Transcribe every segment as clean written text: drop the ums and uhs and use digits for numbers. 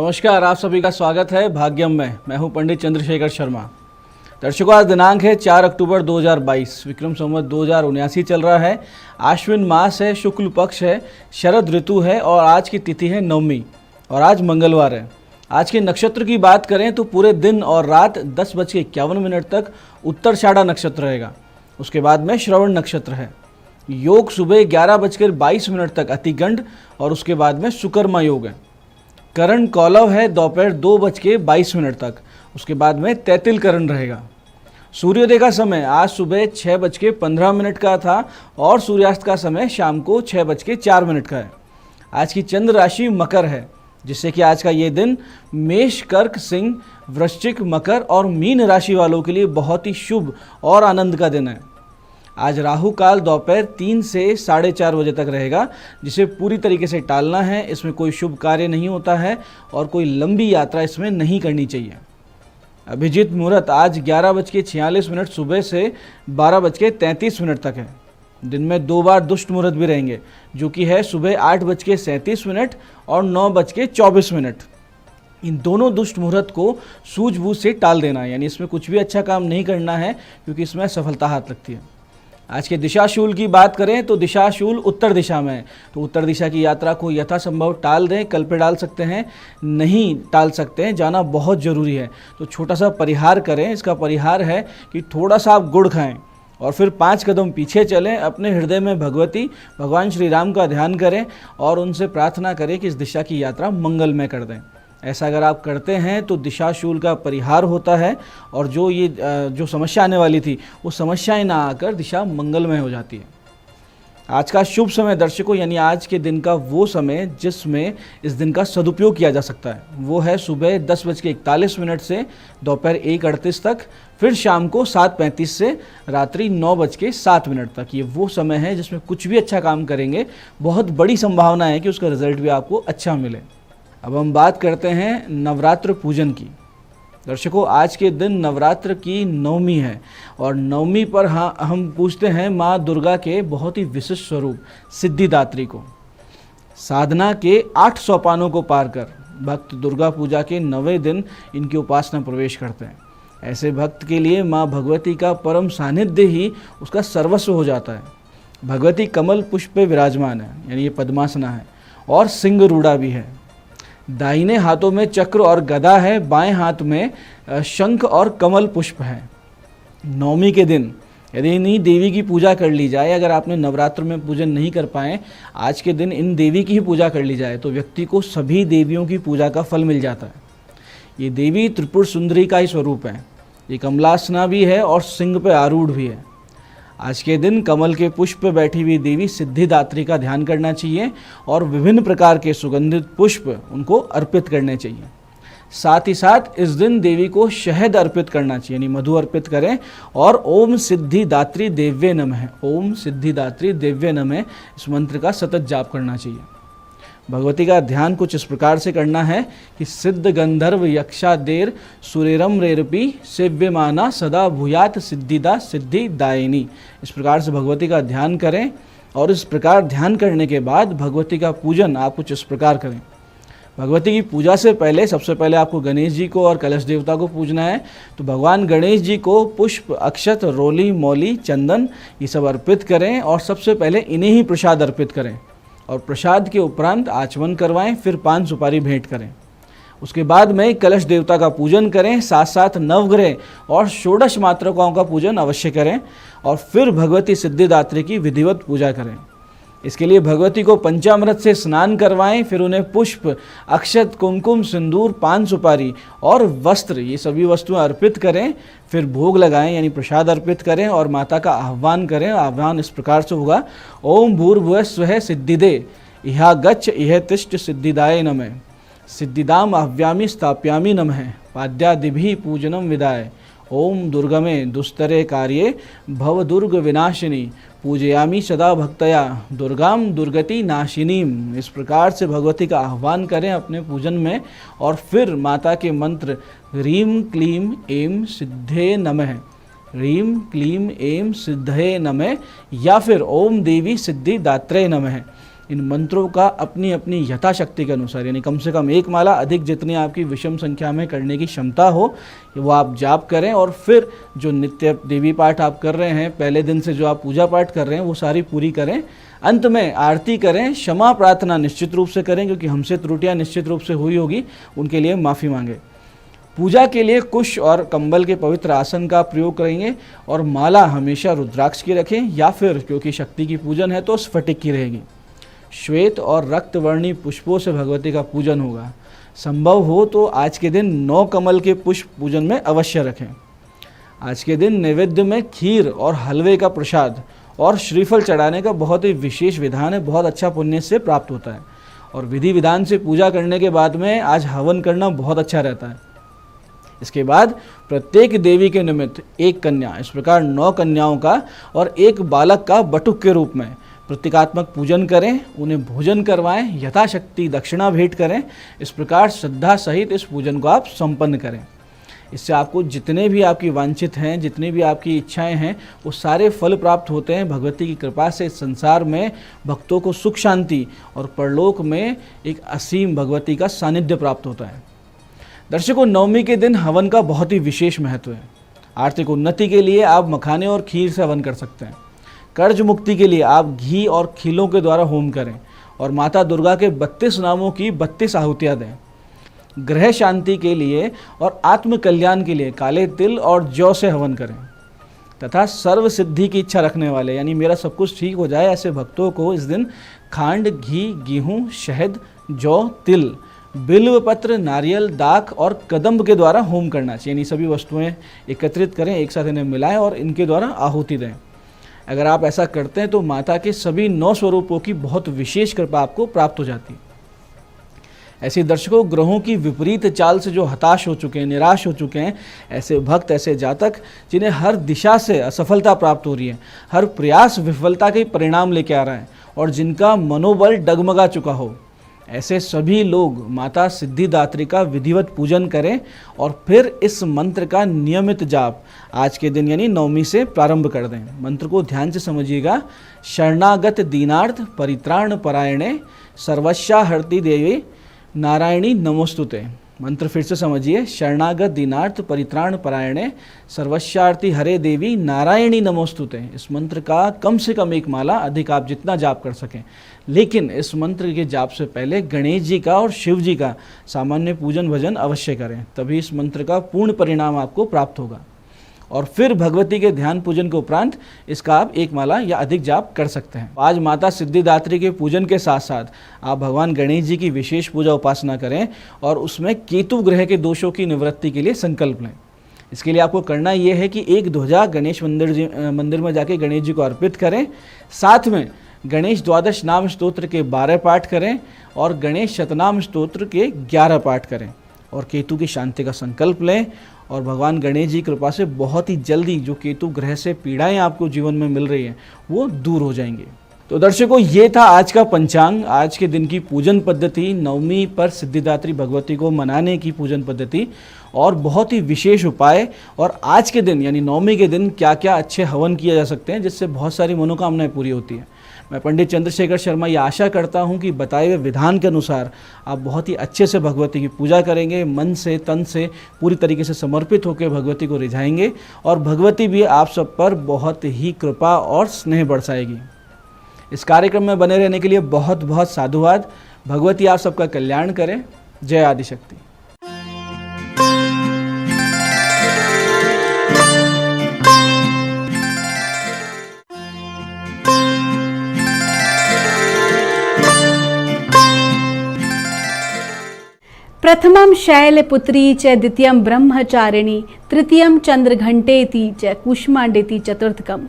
नमस्कार, आप सभी का स्वागत है भाग्यम में। मैं हूं पंडित चंद्रशेखर शर्मा। दर्शकों, आज दिनांक है 4 अक्टूबर 2022, विक्रम संवत 2079 चल रहा है। आश्विन मास है, शुक्ल पक्ष है, शरद ऋतु है और आज की तिथि है नवमी और आज मंगलवार है। आज के नक्षत्र की बात करें तो पूरे दिन और रात 10:51 तक उत्तराषाढ़ा नक्षत्र रहेगा। उसके बाद में श्रवण नक्षत्र है। योग सुबह 11:22 तक अतिगंड और उसके बाद में सुकर्मा योग है। करण कौलव है दोपहर 2:22 तक, उसके बाद में तैतिल करण रहेगा। सूर्योदय का समय आज सुबह 6:15 का था और सूर्यास्त का समय शाम को 6:04 का है। आज की चंद्र राशि मकर है, जिससे कि आज का ये दिन मेष, कर्क, सिंह, वृश्चिक, मकर और मीन राशि वालों के लिए बहुत ही शुभ और आनंद का दिन है। आज राहु काल दोपहर 3 से 4:30 बजे तक रहेगा, जिसे पूरी तरीके से टालना है। इसमें कोई शुभ कार्य नहीं होता है और कोई लंबी यात्रा इसमें नहीं करनी चाहिए। अभिजीत मुहूर्त आज 11:46 सुबह से 12:33 तक है। दिन में 2 बार दुष्ट मुहूर्त भी रहेंगे, जो कि है सुबह 8:37 और 9:24। इन दोनों दुष्ट मुहूर्त को सूझबूझ से टाल देना है, यानी इसमें कुछ भी अच्छा काम नहीं करना है, क्योंकि इसमें सफलता हाथ लगती है। आज के दिशाशूल की बात करें तो दिशाशूल उत्तर दिशा में है, तो उत्तर दिशा की यात्रा को यथासंभव टाल दें। कल पे डाल सकते हैं, नहीं टाल सकते हैं, जाना बहुत ज़रूरी है तो छोटा सा परिहार करें। इसका परिहार है कि थोड़ा सा आप गुड़ खाएं और फिर 5 कदम पीछे चलें। अपने हृदय में भगवती भगवान श्री राम का ध्यान करें और उनसे प्रार्थना करें कि इस दिशा की यात्रा मंगलमय कर दें। ऐसा अगर आप करते हैं तो दिशाशूल का परिहार होता है और जो समस्या आने वाली थी वो समस्याएं ना आकर दिशा मंगलमय हो जाती है। आज का शुभ समय दर्शकों, यानी आज के दिन का वो समय जिसमें इस दिन का सदुपयोग किया जा सकता है, वो है सुबह 10:41 से दोपहर 1:38 तक, फिर शाम को 7:35 से रात्रि 9:07 तक। ये वो समय है जिसमें कुछ भी अच्छा काम करेंगे, बहुत बड़ी संभावना है कि उसका रिजल्ट भी आपको अच्छा मिले। अब हम बात करते हैं नवरात्र पूजन की। दर्शकों, आज के दिन नवरात्र की नवमी है और नवमी पर हम पूजते हैं माँ दुर्गा के बहुत ही विशिष्ट स्वरूप सिद्धिदात्री को। साधना के 8 सोपानों को पार कर भक्त दुर्गा पूजा के 9वें दिन इनकी उपासना प्रवेश करते हैं। ऐसे भक्त के लिए माँ भगवती का परम सानिध्य ही उसका सर्वस्व हो जाता है। भगवती कमल पुष्प पे विराजमान है, यानी ये पद्मासना है और सिंह रूढ़ा भी है। दाहिने हाथों में चक्र और गदा है, बाएं हाथ में शंख और कमल पुष्प है। नवमी के दिन यदि इन्हीं देवी की पूजा कर ली जाए, अगर आपने नवरात्र में पूजन नहीं कर पाए, आज के दिन इन देवी की ही पूजा कर ली जाए तो व्यक्ति को सभी देवियों की पूजा का फल मिल जाता है। ये देवी त्रिपुर सुंदरी का ही स्वरूप है। ये कमलासना भी है और सिंह पे आरूढ़ भी है। आज के दिन कमल के पुष्प पर बैठी हुई देवी सिद्धिदात्री का ध्यान करना चाहिए और विभिन्न प्रकार के सुगंधित पुष्प उनको अर्पित करने चाहिए। साथ ही साथ इस दिन देवी को शहद अर्पित करना चाहिए, यानी मधु अर्पित करें और ओम सिद्धिदात्री देव्ये नमः, ओम सिद्धिदात्री देव्ये नमः इस मंत्र का सतत जाप करना चाहिए। भगवती का ध्यान कुछ इस प्रकार से करना है कि सिद्ध गंधर्व यक्षादेर सुरेरम रेरपी सेव्यमाना सदा भूयात सिद्धिदा सिद्धिदायिनी। इस प्रकार से भगवती का ध्यान करें और इस प्रकार ध्यान करने के बाद भगवती का पूजन आप कुछ इस प्रकार करें। भगवती की पूजा से पहले सबसे पहले आपको गणेश जी को और कलश देवता को पूजना है, तो भगवान गणेश जी को पुष्प, अक्षत, रोली, मौली, चंदन ये सब अर्पित करें और सबसे पहले इन्हें ही प्रसाद अर्पित करें और प्रसाद के उपरांत आचमन करवाएं, फिर 5 सुपारी भेंट करें। उसके बाद में कलश देवता का पूजन करें, साथ साथ नवग्रह और षोडश मातृकाओं का पूजन अवश्य करें और फिर भगवती सिद्धिदात्री की विधिवत पूजा करें। इसके लिए भगवती को पंचामृत से स्नान करवाएं, फिर उन्हें पुष्प, अक्षत, कुमकुम, सिंदूर, 5 सुपारी और वस्त्र ये सभी वस्तुएं अर्पित करें। फिर भोग लगाएं, यानी प्रसाद अर्पित करें और माता का आह्वान करें। आह्वान इस प्रकार से होगा, ओम भूर्भुवः स्वः सिद्धिदे इहा गच्छ इह तिष्ठ सिद्धिदाय नमः, सिद्धिदाम आह्व्यामि स्थाप्यामि नमः, पाद्यादिभिः पूजनम विदाय, ओम दुर्गमे दुस्तरे कार्ये भव दुर्ग विनाशिनी, पूजयामी सदा भक्तया दुर्गाम दुर्गति नाशिनीम। इस प्रकार से भगवती का आह्वान करें अपने पूजन में और फिर माता के मंत्र ह्रीं क्लीं ऐं सिद्धे नमः, ह्रीं क्लीं ऐं सिद्धे नमः या फिर ओम देवी सिद्धिदात्रे नमः, इन मंत्रों का अपनी अपनी यथाशक्ति के अनुसार, यानी कम से कम एक माला, अधिक जितनी आपकी विषम संख्या में करने की क्षमता हो वो आप जाप करें। और फिर जो नित्य देवी पाठ आप कर रहे हैं, पहले दिन से जो आप पूजा पाठ कर रहे हैं वो सारी पूरी करें। अंत में आरती करें, क्षमा प्रार्थना निश्चित रूप से करें, क्योंकि हमसे त्रुटियां निश्चित रूप से हुई होगी, उनके लिए माफ़ी मांगे। पूजा के लिए कुश और कंबल के पवित्र आसन का प्रयोग करेंगे और माला हमेशा रुद्राक्ष की रखें, या फिर क्योंकि शक्ति की पूजन है तो स्फटिक की रहेगी। श्वेत और रक्तवर्णी पुष्पों से भगवती का पूजन होगा। संभव हो तो आज के दिन 9 कमल के पुष्प पूजन में अवश्य रखें। आज के दिन नैवेद्य में खीर और हलवे का प्रसाद और श्रीफल चढ़ाने का बहुत ही विशेष विधान है, बहुत अच्छा पुण्य से प्राप्त होता है। और विधि विधान से पूजा करने के बाद में आज हवन करना बहुत अच्छा रहता है। इसके बाद प्रत्येक देवी के निमित्त एक कन्या, इस प्रकार 9 कन्याओं का और एक बालक का बटुक के रूप में प्रतीकात्मक पूजन करें, उन्हें भोजन करवाएं, यथाशक्ति दक्षिणा भेंट करें। इस प्रकार श्रद्धा सहित इस पूजन को आप संपन्न करें। इससे आपको जितने भी आपकी वांछित हैं, जितनी भी आपकी इच्छाएं हैं, वो सारे फल प्राप्त होते हैं। भगवती की कृपा से इस संसार में भक्तों को सुख शांति और परलोक में एक असीम भगवती का सानिध्य प्राप्त होता है। दर्शकों, नवमी के दिन हवन का बहुत ही विशेष महत्व है। आर्थिक उन्नति के लिए आप मखाने और खीर से हवन कर सकते हैं। कर्ज मुक्ति के लिए आप घी और खीलों के द्वारा होम करें और माता दुर्गा के 32 नामों की 32 आहुतियाँ दें। ग्रह शांति के लिए और आत्म कल्याण के लिए काले तिल और जौ से हवन करें तथा सर्व सिद्धि की इच्छा रखने वाले, यानी मेरा सब कुछ ठीक हो जाए, ऐसे भक्तों को इस दिन खांड, घी, गेहूँ, शहद, जौ, तिल, बिल्व पत्र, नारियल, दाख और कदम्ब के द्वारा होम करना चाहिए। यानी सभी वस्तुएं एकत्रित करें, एक साथ इन्हें मिलाएं और इनके द्वारा आहुति दें। अगर आप ऐसा करते हैं तो माता के सभी 9 स्वरूपों की बहुत विशेष कृपा आपको प्राप्त हो जाती है। ऐसे दर्शकों, ग्रहों की विपरीत चाल से जो हताश हो चुके हैं, निराश हो चुके हैं, ऐसे भक्त, ऐसे जातक जिन्हें हर दिशा से असफलता प्राप्त हो रही है, हर प्रयास विफलता के परिणाम लेके आ रहा है और जिनका मनोबल डगमगा चुका हो, ऐसे सभी लोग माता सिद्धिदात्री का विधिवत पूजन करें और फिर इस मंत्र का नियमित जाप आज के दिन यानी नवमी से प्रारंभ कर दें। मंत्र को ध्यान से समझिएगा। शरणागत दीनार्थ परित्राण परायणे सर्वस्याहर्ति देवी नारायणी नमोस्तुते। मंत्र फिर से समझिए। शरणागत दीनार्थ परित्राण परायणे सर्वस्यार्थी हरे देवी नारायणी नमोस्तुते। इस मंत्र का कम से कम एक माला, अधिक आप जितना जाप कर सकें, लेकिन इस मंत्र के जाप से पहले गणेश जी का और शिव जी का सामान्य पूजन भजन अवश्य करें, तभी इस मंत्र का पूर्ण परिणाम आपको प्राप्त होगा। और फिर भगवती के ध्यान पूजन के उपरांत इसका आप एक माला या अधिक जाप कर सकते हैं। आज माता सिद्धिदात्री के पूजन के साथ साथ आप भगवान गणेश जी की विशेष पूजा उपासना करें और उसमें केतु ग्रह के दोषों की निवृत्ति के लिए संकल्प लें। इसके लिए आपको करना ये है कि एक ध्वजा गणेश मंदिर में जाके गणेश जी को अर्पित करें, साथ में गणेश द्वादश नाम स्तोत्र के 12 पाठ करें और गणेश शतनाम स्तोत्र के 11 पाठ करें और केतु की शांति का संकल्प लें और भगवान गणेश जी की कृपा से बहुत ही जल्दी जो केतु ग्रह से पीड़ाएं आपको जीवन में मिल रही हैं वो दूर हो जाएंगे। तो दर्शकों, ये था आज का पंचांग, आज के दिन की पूजन पद्धति, नवमी पर सिद्धिदात्री भगवती को मनाने की पूजन पद्धति और बहुत ही विशेष उपाय, और आज के दिन यानी नवमी के दिन क्या क्या अच्छे हवन किए जा सकते हैं जिससे बहुत सारी मनोकामनाएं पूरी होती हैं। मैं पंडित चंद्रशेखर शर्मा ये आशा करता हूं कि बताए हुए विधान के अनुसार आप बहुत ही अच्छे से भगवती की पूजा करेंगे, मन से तन से पूरी तरीके से समर्पित होकर भगवती को रिझाएंगे और भगवती भी आप सब पर बहुत ही कृपा और स्नेह बरसाएगी। इस कार्यक्रम में बने रहने के लिए बहुत बहुत साधुवाद। भगवती आप सबका कल्याण करें। जय आदिशक्ति। प्रथमं शैलपुत्री च द्वितीयं ब्रह्मचारिणी तृतीयं चंद्रघंटेति च कुष्मांडेति चतुर्थकं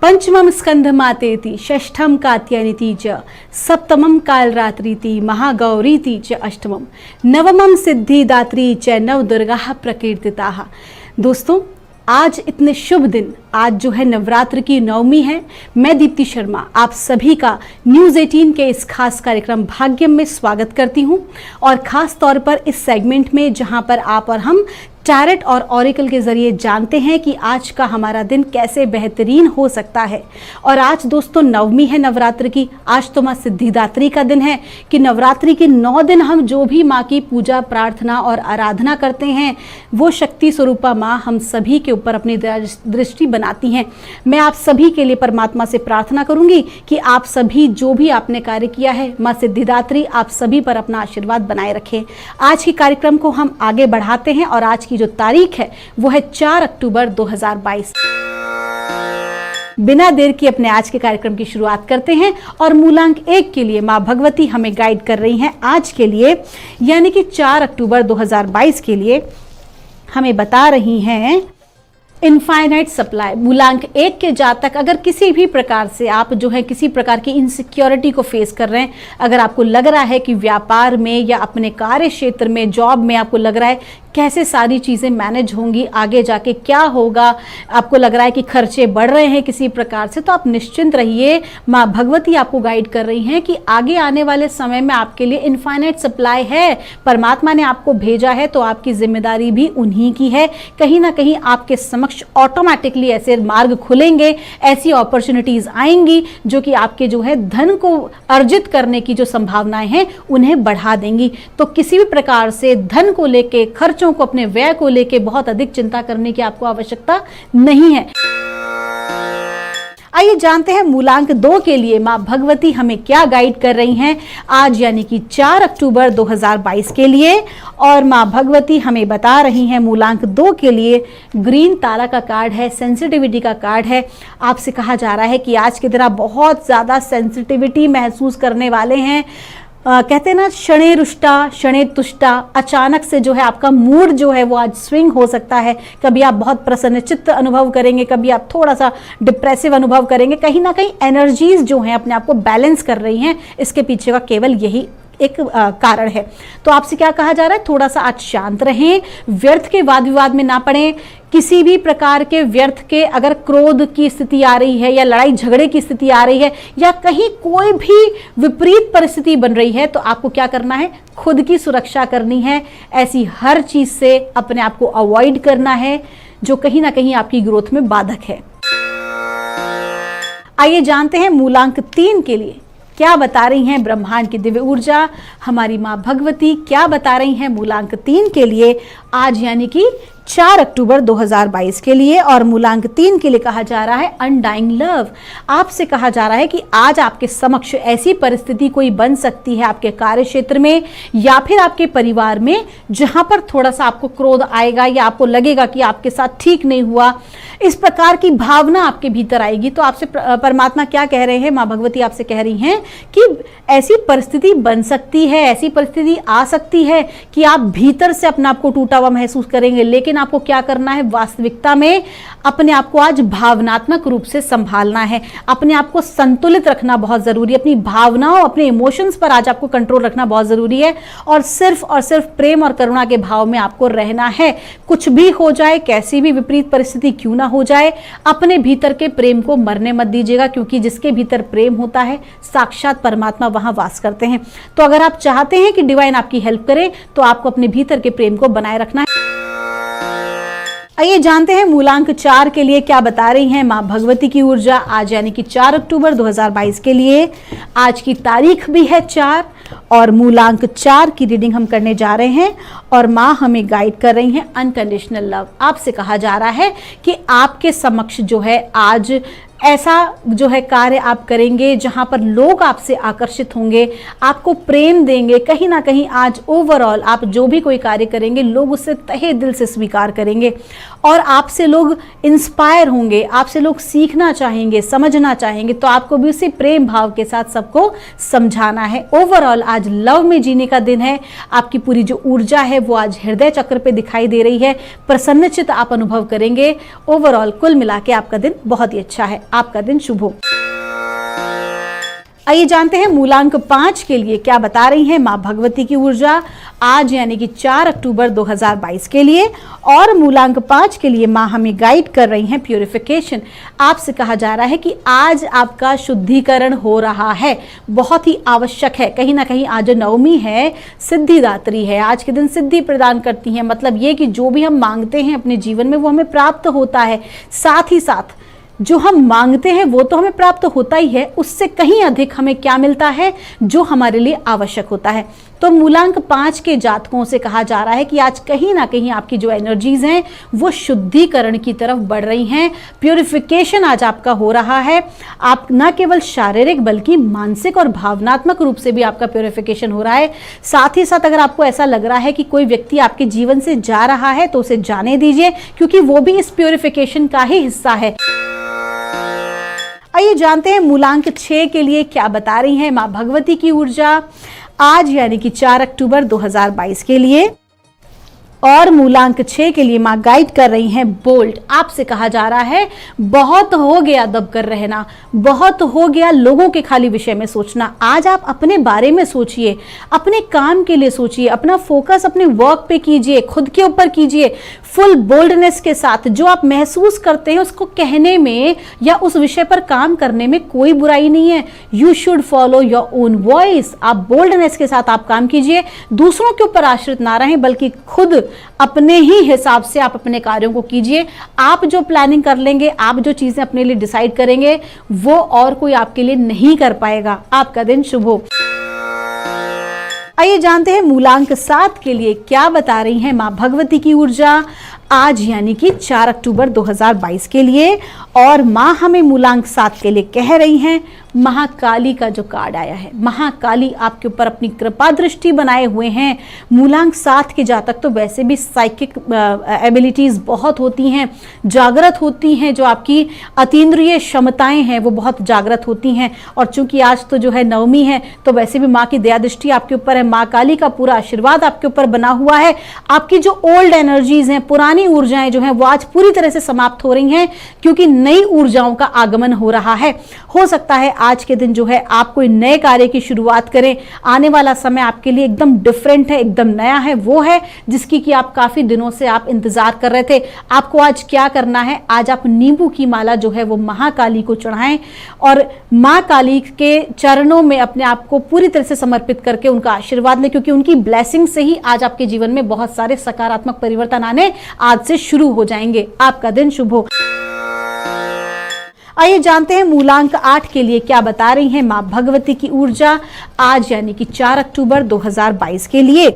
पंचमं स्कंधमातेति षष्ठं कात्यायनीति च सप्तमं कालरात्रीति महागौरीति च अष्टमं नवमं सिद्धिदात्री च नवदुर्गाः प्रकीर्तिताः। दोस्तों, आज इतने शुभ दिन, आज जो है नवरात्र की नवमी है। मैं दीप्ति शर्मा आप सभी का न्यूज़ 18 के इस खास कार्यक्रम भाग्यम में स्वागत करती हूं और ख़ास तौर पर इस सेगमेंट में जहां पर आप और हम टैरेट और ऑरिकल के जरिए जानते हैं कि आज का हमारा दिन कैसे बेहतरीन हो सकता है। और आज दोस्तों नवमी है नवरात्र की। आज तो माँ सिद्धिदात्री का दिन है कि नवरात्रि के 9 दिन हम जो भी माँ की पूजा प्रार्थना और आराधना करते हैं वो शक्ति स्वरूपा माँ हम सभी के ऊपर अपनी दृष्टि बनाती हैं। मैं आप सभी के लिए परमात्मा से प्रार्थना करूंगी कि आप सभी जो भी आपने कार्य किया है माँ सिद्धिदात्री आप सभी पर अपना आशीर्वाद बनाए रखें। आज के कार्यक्रम को हम आगे बढ़ाते हैं और आज की जो तारीख है वो है 4 अक्टूबर 2022। बिना देर की अपने आज के कार्यक्रम की शुरुआत करते हैं और मूलांक 1 के लिए माँ भगवती हमें गाइड कर रही हैं आज के लिए, यानी कि 4 अक्टूबर 2022 के लिए हमें बता रही हैं इनफाइनाइट सप्लाई। मूलांक 1 के जातक अगर किसी भी प्रकार से आप जो है किसी प्रकार की इनसिक्योरिटी को फेस कर रहे हैं, अगर आपको लग रहा है कि व्यापार में या अपने कार्य क्षेत्र में जॉब में आपको लग रहा है कैसे सारी चीज़ें मैनेज होंगी, आगे जाके क्या होगा, आपको लग रहा है कि खर्चे बढ़ रहे हैं किसी प्रकार से, तो आप निश्चिंत रहिए। माँ भगवती आपको गाइड कर रही हैं कि आगे आने वाले समय में आपके लिए इनफाइनाइट सप्लाई है। परमात्मा ने आपको भेजा है तो आपकी जिम्मेदारी भी उन्हीं की है। कहीं ना कहीं आपके समक्ष ऑटोमेटिकली ऐसे मार्ग खुलेंगे, ऐसी अपॉर्चुनिटीज आएंगी जो कि आपके जो है धन को अर्जित करने की जो संभावनाएं हैं उन्हें बढ़ा देंगी। तो किसी भी प्रकार से धन को लेके, खर्चों को, अपने व्यय को लेके बहुत अधिक चिंता करने की आपको आवश्यकता नहीं है। आइए जानते हैं मूलांक 2 के लिए माँ भगवती हमें क्या गाइड कर रही हैं आज, यानी कि 4 अक्टूबर 2022 के लिए। और माँ भगवती हमें बता रही हैं मूलांक 2 के लिए ग्रीन तारा का कार्ड है, सेंसिटिविटी का कार्ड है। आपसे कहा जा रहा है कि आज के दिन आप बहुत ज़्यादा सेंसिटिविटी महसूस करने वाले हैं। कहते हैं ना क्षणे रुष्टा क्षणे तुष्टा, अचानक से जो है आपका मूड जो है वो आज स्विंग हो सकता है। कभी आप बहुत प्रसन्नचित्त अनुभव करेंगे, कभी आप थोड़ा सा डिप्रेसिव अनुभव करेंगे। कहीं ना कहीं एनर्जीज जो हैं अपने आप को बैलेंस कर रही हैं, इसके पीछे का केवल यही एक कारण है। तो आपसे क्या कहा जा रहा है, थोड़ा सा आज शांत रहें, व्यर्थ के वाद विवाद में ना पड़ें। किसी भी प्रकार के व्यर्थ के अगर क्रोध की स्थिति आ रही है या लड़ाई झगड़े की स्थिति आ रही है या कहीं कोई भी विपरीत परिस्थिति बन रही है, तो आपको क्या करना है, खुद की सुरक्षा करनी है। ऐसी हर चीज से अपने आप को अवॉइड करना है जो कहीं ना कहीं आपकी ग्रोथ में बाधक है। आइए जानते हैं मूलांक 3 के लिए क्या बता रही हैं ब्रह्मांड की दिव्य ऊर्जा। हमारी माँ भगवती क्या बता रही हैं मूलांक 3 के लिए आज, यानी कि 4 अक्टूबर 2022 के लिए। और मूलांक 3 के लिए कहा जा रहा है अनडाइंग लव। आपसे कहा जा रहा है कि आज आपके समक्ष ऐसी परिस्थिति कोई बन सकती है आपके कार्य क्षेत्र में या फिर आपके परिवार में, जहां पर थोड़ा सा आपको क्रोध आएगा या आपको लगेगा कि आपके साथ ठीक नहीं हुआ, इस प्रकार की भावना आपके भीतर आएगी। तो आपसे परमात्मा क्या कह रहे हैं, माँ भगवती आपसे कह रही हैं कि ऐसी परिस्थिति बन सकती है, ऐसी परिस्थिति आ सकती है कि आप भीतर से अपने आप को टूटा हुआ महसूस करेंगे। लेकिन आपको क्या करना है, वास्तविकता में अपने आप को आज भावनात्मक रूप से संभालना है, अपने आप को संतुलित रखना बहुत जरूरी है। अपनी भावनाओं, अपने इमोशंस पर आज आपको कंट्रोल रखना बहुत जरूरी है और सिर्फ प्रेम और करुणा के भाव में आपको रहना है। कुछ भी हो जाए, कैसी भी विपरीत परिस्थिति क्यों ना हो जाए, अपने भीतर के प्रेम को मरने मत दीजिएगा, क्योंकि जिसके भीतर प्रेम होता है साक्षात परमात्मा वहां वास करते हैं। तो अगर आप चाहते हैं कि डिवाइन आपकी हेल्प करे तो आपको अपने भीतर के प्रेम को बनाए रखना है। आइए जानते हैं मूलांक 4 के लिए क्या बता रही हैं माँ भगवती की ऊर्जा आज, यानी कि 4 अक्टूबर 2022 के लिए। आज की तारीख भी है 4 और मूलांक 4 की रीडिंग हम करने जा रहे हैं। और माँ हमें गाइड कर रही हैं अनकंडीशनल लव। आपसे कहा जा रहा है कि आपके समक्ष जो है आज ऐसा जो है कार्य आप करेंगे जहां पर लोग आपसे आकर्षित होंगे, आपको प्रेम देंगे। कहीं ना कहीं आज ओवरऑल आप जो भी कोई कार्य करेंगे लोग उससे तहे दिल से स्वीकार करेंगे और आपसे लोग इंस्पायर होंगे, आपसे लोग सीखना चाहेंगे, समझना चाहेंगे। तो आपको भी उसी प्रेम भाव के साथ सबको समझाना है। ओवरऑल आज लव में जीने का दिन है। आपकी पूरी जो ऊर्जा है वो आज हृदय चक्र पे दिखाई दे रही है। प्रसन्नचित्त आप अनुभव करेंगे। ओवरऑल कुल मिला के आपका दिन बहुत ही अच्छा है। आपका दिन शुभ हो। आइए जानते हैं मूलांक 5 के लिए क्या बता रही है माँ भगवती की ऊर्जा आज यानी कि 4 अक्टूबर 2022 के लिए। और मूलांक 5 के लिए माँ हमें गाइड कर रही हैं प्यूरिफिकेशन। आपसे कहा जा रहा है कि आज आपका शुद्धिकरण हो रहा है, बहुत ही आवश्यक है। कहीं ना कहीं आज नवमी है, सिद्धिदात्री है, आज के दिन सिद्धि प्रदान करती है। मतलब ये कि जो भी हम मांगते हैं अपने जीवन में वो हमें प्राप्त होता है। साथ ही साथ जो हम मांगते हैं वो तो हमें प्राप्त होता ही है, उससे कहीं अधिक हमें क्या मिलता है, जो हमारे लिए आवश्यक होता है। तो मूलांक 5 के जातकों से कहा जा रहा है कि आज कहीं ना कहीं आपकी जो एनर्जीज हैं वो शुद्धिकरण की तरफ बढ़ रही हैं। प्यूरिफिकेशन आज आपका हो रहा है। आप न केवल शारीरिक बल्कि मानसिक और भावनात्मक रूप से भी आपका प्यूरिफिकेशन हो रहा है। साथ ही साथ अगर आपको ऐसा लग रहा है कि कोई व्यक्ति आपके जीवन से जा रहा है तो उसे जाने दीजिए, क्योंकि वो भी इस प्यूरिफिकेशन का ही हिस्सा है। आइए जानते हैं मूलांक 6 के लिए क्या बता रही है माँ भगवती की ऊर्जा आज यानी कि 4 अक्टूबर 2022 के लिए। और मूलांक 6 के लिए माँ गाइड कर रही हैं बोल्ड। आपसे कहा जा रहा है बहुत हो गया दब कर रहना, बहुत हो गया लोगों के खाली विषय में सोचना। आज आप अपने बारे में सोचिए, अपने काम के लिए सोचिए, अपना फोकस अपने वर्क पे कीजिए, खुद के ऊपर कीजिए, फुल बोल्डनेस के साथ। जो आप महसूस करते हैं उसको कहने में या उस विषय पर काम करने में कोई बुराई नहीं है। You should follow your own voice. आप बोल्डनेस के साथ आप काम कीजिए, दूसरों के ऊपर आश्रित ना रहें बल्कि खुद अपने ही हिसाब से आप अपने कार्यों को कीजिए। आप जो प्लानिंग कर लेंगे, आप जो चीजें अपने लिए डिसाइड करेंगे, वो और कोई आपके लिए नहीं कर पाएगा। आपका दिन शुभ हो। आइए जानते हैं मूलांक 7 के लिए क्या बता रही है माँ भगवती की ऊर्जा आज यानी कि 4 अक्टूबर 2022 के लिए। और माँ हमें मूलांक 7 के लिए कह रही हैं महाकाली का जो कार्ड आया है, महाकाली आपके ऊपर अपनी कृपा दृष्टि बनाए हुए हैं। मूलांक 7 के जातक तो वैसे भी साइकिक एबिलिटीज बहुत होती हैं, जागृत होती हैं। जो आपकी अतीन्द्रिय क्षमताएं हैं वो बहुत जागृत होती हैं। और चूंकि आज तो जो है नवमी है तो वैसे भी माँ की दया दृष्टि आपके ऊपर है, माँ काली का पूरा आशीर्वाद आपके ऊपर बना हुआ है। आपकी जो ओल्ड एनर्जीज हैं, पुरानी ऊर्जाएं जो हैं वो आज पूरी तरह से समाप्त हो रही हैं, क्योंकि नई ऊर्जाओं का आगमन हो रहा है। हो सकता है आज के दिन जो है आप कोई नए कार्य की शुरुआत करें। आने वाला समय आपके लिए एकदम डिफरेंट है, एकदम नया है, वो है जिसकी कि आप काफी दिनों से आप इंतजार कर रहे थे। आपको आज क्या करना है, आज आप नींबू की माला जो है वो महाकाली को चढ़ाएं और माँ काली के चरणों में अपने आप को पूरी तरह से समर्पित करके उनका आशीर्वाद लें, क्योंकि उनकी ब्लेसिंग से ही आज आपके जीवन में बहुत सारे सकारात्मक परिवर्तन आने आज से शुरू हो जाएंगे। आपका दिन शुभ हो। आइए जानते हैं मूलांक 8 के लिए क्या बता रही हैं माँ भगवती की ऊर्जा आज यानी कि 4 अक्टूबर 2022 के लिए।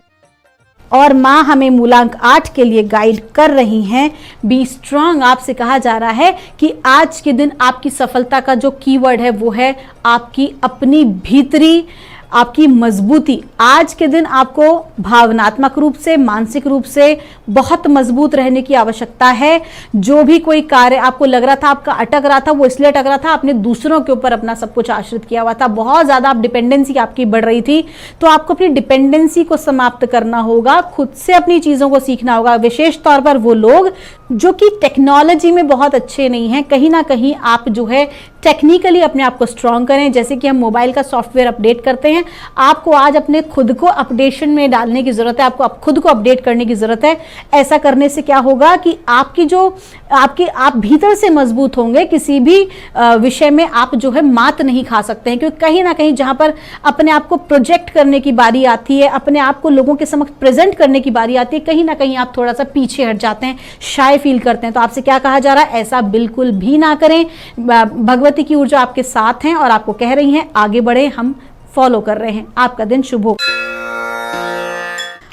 और माँ हमें मूलांक 8 के लिए गाइड कर रही हैं बी स्ट्रांग। आपसे कहा जा रहा है कि आज के दिन आपकी सफलता का जो कीवर्ड है वो है आपकी अपनी भीतरी, आपकी मजबूती। आज के दिन आपको भावनात्मक रूप से, मानसिक रूप से बहुत मजबूत रहने की आवश्यकता है। जो भी कोई कार्य आपको लग रहा था आपका अटक रहा था, वो इसलिए अटक रहा था आपने दूसरों के ऊपर अपना सब कुछ आश्रित किया हुआ था, बहुत ज्यादा आप डिपेंडेंसी आपकी बढ़ रही थी। तो आपको अपनी डिपेंडेंसी को समाप्त करना होगा, खुद से अपनी चीजों को सीखना होगा। विशेष तौर पर वो लोग जो कि टेक्नोलॉजी में बहुत अच्छे नहीं हैं, कहीं ना कहीं आप जो है टेक्निकली अपने आप को स्ट्रांग करें। जैसे कि हम मोबाइल का सॉफ्टवेयर अपडेट करते हैं, आपको आज अपने खुद को अपडेशन में डालने की जरूरत है, आपको खुद को अपडेट करने की जरूरत है। ऐसा करने से क्या होगा कि आपकी जो आप भीतर से मजबूत होंगे, किसी भी विषय में आप जो है मात नहीं खा सकते हैं। क्योंकि कहीं ना कहीं जहां पर अपने आप को प्रोजेक्ट करने की बारी आती है, अपने आप को लोगों के समक्ष प्रेजेंट करने की बारी आती है, कहीं ना कहीं आप थोड़ा सा पीछे हट जाते हैं, शाय फील करते हैं। तो आपसे क्या कहा जा रहा है, ऐसा बिल्कुल भी ना करें। भगवती की ऊर्जा आपके साथ हैं और आपको कह रही हैं आगे बढ़े, हम फॉलो कर रहे हैं। आपका दिन शुभ हो।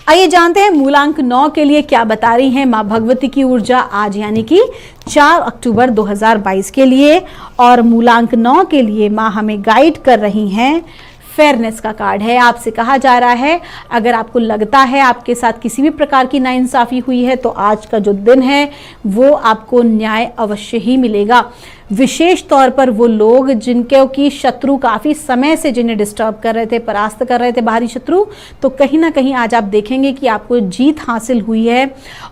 आइए जानते हैं मूलांक 9 के लिए क्या बता रही हैं माँ भगवती की ऊर्जा आज यानी कि 4 अक्टूबर 2022 के लिए। और मूलांक 9 के लिए माँ हमें गाइड कर रही हैं फेयरनेस का कार्ड है। आपसे कहा जा रहा है अगर आपको लगता है आपके साथ किसी भी प्रकार की नाइंसाफी हुई है तो आज का जो दिन है वो आपको न्याय अवश्य ही मिलेगा। विशेष तौर पर वो लोग जिनके की शत्रु काफ़ी समय से जिन्हें डिस्टर्ब कर रहे थे, परास्त कर रहे थे बाहरी शत्रु, तो कहीं ना कहीं आज आप देखेंगे कि आपको जीत हासिल हुई है।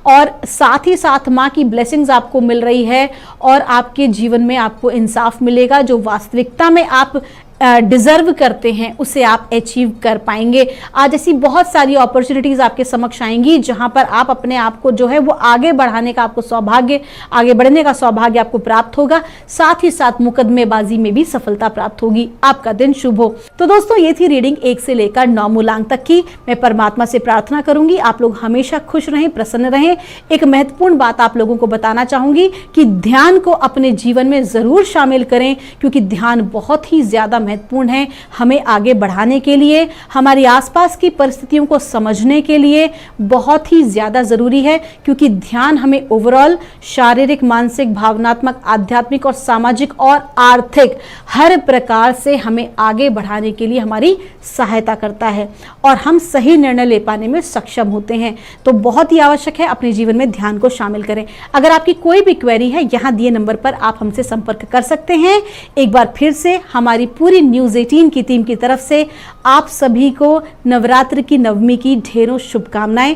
और साथ ही साथ माँ की ब्लेसिंग्स आपको मिल रही है और आपके जीवन में आपको इंसाफ मिलेगा। जो वास्तविकता में आप डिजर्व करते हैं उसे आप अचीव कर पाएंगे। आज ऐसी बहुत सारी अपॉर्चुनिटीज आपके समक्ष आएंगी जहां पर आप अपने आप को जो है वो आगे बढ़ाने का आपको सौभाग्य, आगे बढ़ने का सौभाग्य आपको प्राप्त होगा। साथ ही साथ मुकदमेबाजी में भी सफलता प्राप्त होगी। आपका दिन शुभ हो। तो दोस्तों ये थी रीडिंग 1 से लेकर 9 मूलांक तक की। मैं परमात्मा से प्रार्थना करूंगी आप लोग हमेशा खुश रहें, प्रसन्न रहें। एक महत्वपूर्ण बात आप लोगों को बताना चाहूंगी कि ध्यान को अपने जीवन में जरूर शामिल करें, क्योंकि ध्यान बहुत ही ज्यादा महत्वपूर्ण है हमें आगे बढ़ाने के लिए, हमारी आसपास की परिस्थितियों को समझने के लिए बहुत ही ज्यादा जरूरी है। क्योंकि ध्यान हमें ओवरऑल शारीरिक, मानसिक, भावनात्मक, आध्यात्मिक और सामाजिक और आर्थिक हर प्रकार से हमें आगे बढ़ाने के लिए हमारी सहायता करता है और हम सही निर्णय ले पाने में सक्षम होते हैं। तो बहुत ही आवश्यक है अपने जीवन में ध्यान को शामिल करें। अगर आपकी कोई भी क्वेरी है यहाँ दिए नंबर पर आप हमसे संपर्क कर सकते हैं। एक बार फिर से हमारी पूरी न्यूज़ 18 की टीम की तरफ से आप सभी को नवरात्र की नवमी की ढेरों शुभकामनाएं।